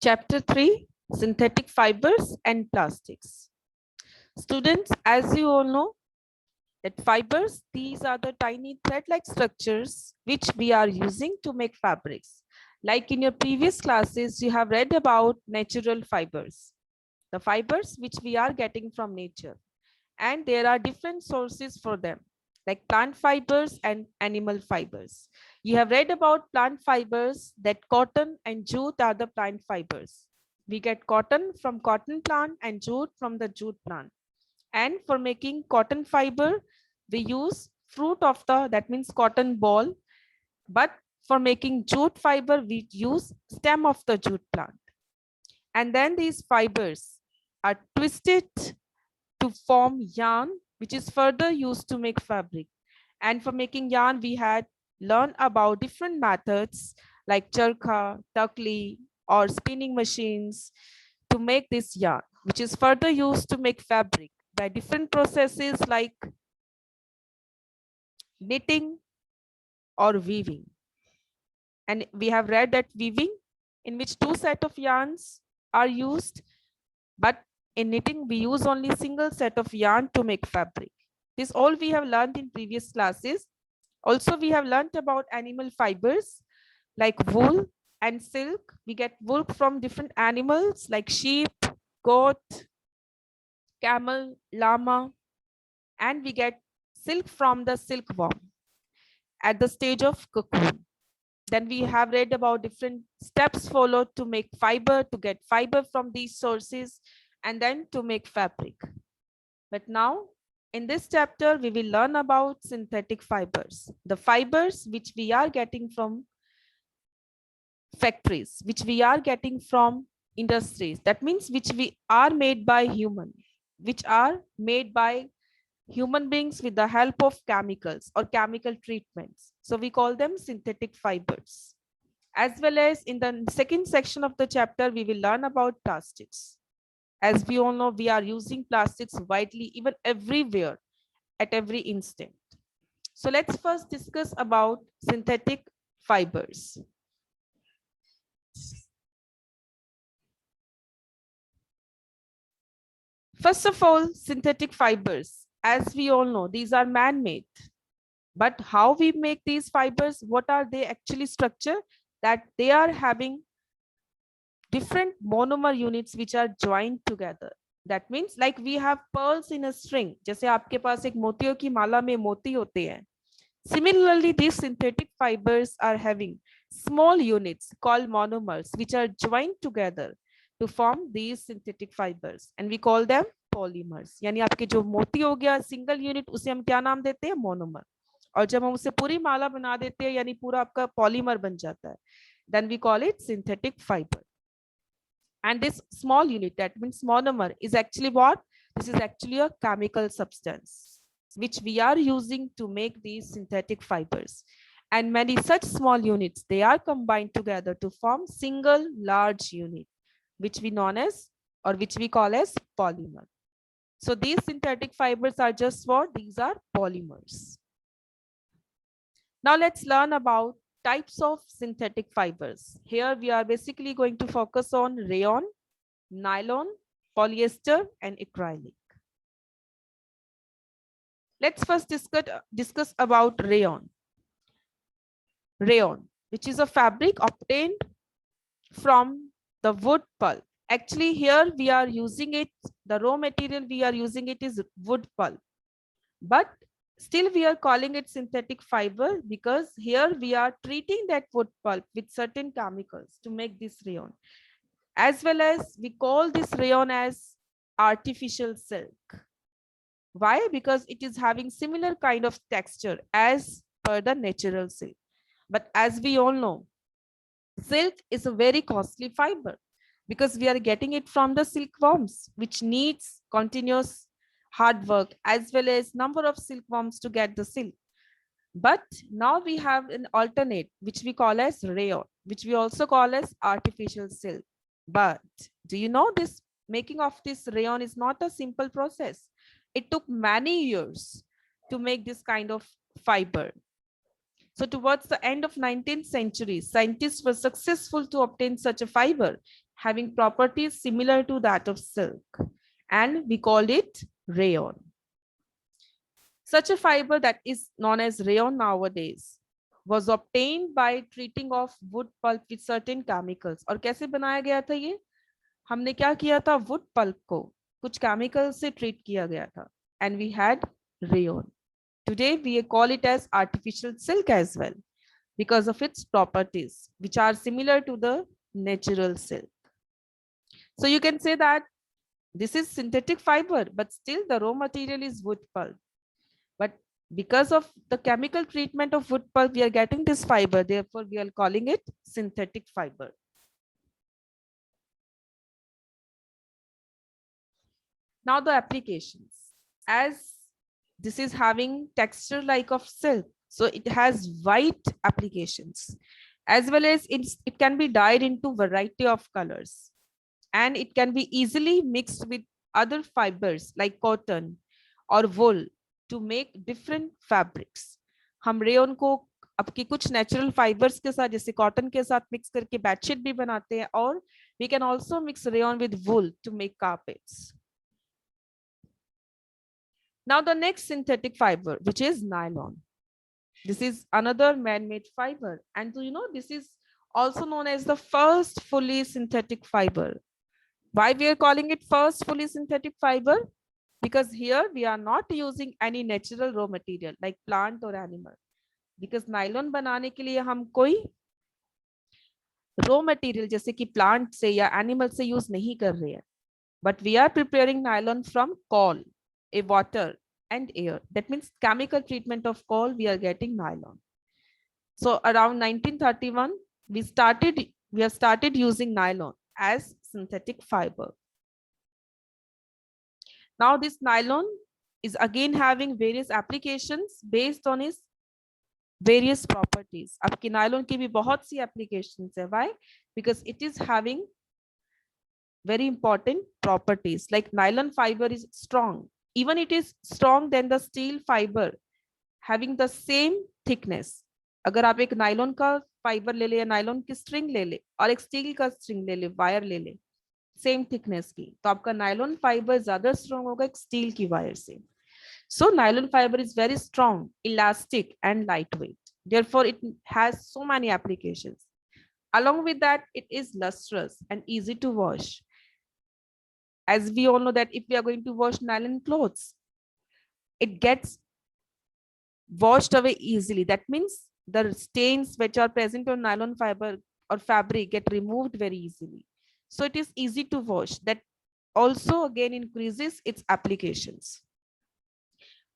Chapter 3, Synthetic Fibers and Plastics. Students, as you all know, that fibers, these are the tiny thread-like structures which we are using to make fabrics. Like in your previous classes, you have read about natural fibers, the fibers which we are getting from nature. And there are different sources for them, like plant fibers and animal fibers. You have read about plant fibers, that cotton and jute are the plant fibers. We get cotton from cotton plant and jute from the jute plant. And for making cotton fiber, we use fruit of the, that means cotton ball. But for making jute fiber, we use stem of the jute plant. And then these fibers are twisted to form yarn, which is further used to make fabric. And for making yarn, we had learned about different methods like charkha, takli, or spinning machines to make this yarn, which is further used to make fabric by different processes like knitting or weaving. And we have read that weaving, in which two sets of yarns are used, but in knitting, we use only single set of yarn to make fabric. This all we have learned in previous classes. Also, we have learned about animal fibers like wool and silk. We get wool from different animals like sheep, goat, camel, llama, and we get silk from the silkworm at the stage of cocoon. Then we have read about different steps followed to make fiber, to get fiber from these sources, and then to make fabric. But now, in this chapter, we will learn about synthetic fibers, the fibers which we are getting from factories, which we are getting from industries. That means which we are made by human, which are made by human beings with the help of chemicals or chemical treatments. So we call them synthetic fibers. As well as in the second section of the chapter, we will learn about plastics. As we all know, we are using plastics widely, even everywhere, at every instant. So let's first discuss about synthetic fibers. First of all, synthetic fibers, as we all know, these are man-made. But how we make these fibers, what are they actually structure? That they are having different monomer units which are joined together. That means like we have pearls in a string. जैसे आपके पास एक मोतियों की माला में मोती होते हैं. Similarly, these synthetic fibers are having small units called monomers which are joined together to form these synthetic fibers, and we call them polymers. यानी आपके जो मोती हो गया सिंगल यूनिट, उसे हम क्या नाम देते हैं? मोनोमर. और जब हम उसे पूरी माला बना देते हैं यानी पूरा आपका पॉलीमर बन जाता है, then we call it synthetic fiber. And this small unit, that means monomer, is actually what? This is actually a chemical substance which we are using to make these synthetic fibers. And many such small units, they are combined together to form single large unit, which we known as, or which we call as polymer. So these synthetic fibers are just what? These are polymers. Now let's learn about types of synthetic fibers. Here we are basically going to focus on rayon, nylon, polyester, and acrylic. Let's first discuss about rayon. Rayon, which is a fabric obtained from the wood pulp. Actually, here we are using it, the raw material we are using it is wood pulp. But still we are calling it synthetic fiber because here we are treating that wood pulp with certain chemicals to make this rayon. As well as we call this rayon as artificial silk. Why? Because it is having similar kind of texture as per the natural silk. But as we all know, silk is a very costly fiber because we are getting it from the silkworms, which needs continuous hard work as well as number of silkworms to get the silk. But now we have an alternate, which we call as rayon, which we also call as artificial silk. But do you know this making of this rayon is not a simple process. It took many years to make this kind of fiber. So towards the end of 19th century, scientists were successful to obtain such a fiber having properties similar to that of silk, and we called it rayon. Such a fiber that is known as rayon nowadays was obtained by treating of wood pulp with certain chemicals. और कैसे बनाया गया था ये? हमने क्या किया था? wood pulp को कुछ chemical से treat किया गया था, and we had rayon. Today we call it as artificial silk as well because of its properties, which are similar to the natural silk. So you can say that this is synthetic fiber, but still the raw material is wood pulp. But because of the chemical treatment of wood pulp, we are getting this fiber. Therefore, we are calling it synthetic fiber. Now the applications. As this is having texture like of silk, so it has wide applications, as well as it can be dyed into variety of colors, and it can be easily mixed with other fibers like cotton or wool to make different fabrics. हम rayon को आपकी कुछ natural fibres के साथ जैसे cotton के साथ mix करके बेडशीट भी बनाते हैं, और we can also mix rayon with wool to make carpets. Now the next synthetic fiber, which is nylon. This is another man-made fiber, and you know this is also known as the first fully synthetic fiber. Why we are calling it first fully synthetic fiber? Because here we are not using any natural raw material like plant or animal. Because nylon बनाने के लिए हम कोई raw material जैसे कि plant से या animal से use नहीं कर रहे हैं. But we are preparing nylon from coal, a water and air. That means chemical treatment of coal, we are getting nylon. So around 1931, we have started using nylon as synthetic fiber. Now this nylon is again having various applications based on its various properties. आपकी nylon की भी बहुत सी applications है. Why? Because it is having very important properties. Like nylon fiber is strong. Even it is strong than the steel fiber, having the same thickness. अगर आप एक nylon का fiber ले ले या nylon की string ले ले और एक steel का string ले ले, wire ले ले, same thickness की, तो आपका nylon fiber ज़्यादा strong होगा एक steel की wire से. So nylon fiber is very strong, elastic and lightweight. Therefore, it has so many applications. Along with that, it is lustrous and easy to wash. As we all know that if we are going to wash nylon clothes, it gets washed away easily. That means the stains which are present on nylon fiber or fabric get removed very easily. So it is easy to wash. That also again increases its applications.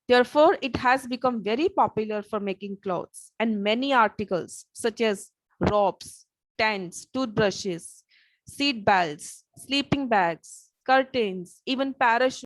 Therefore, it has become very popular for making clothes, and many articles such as ropes, tents, toothbrushes, seat belts, sleeping bags, curtains, even parachutes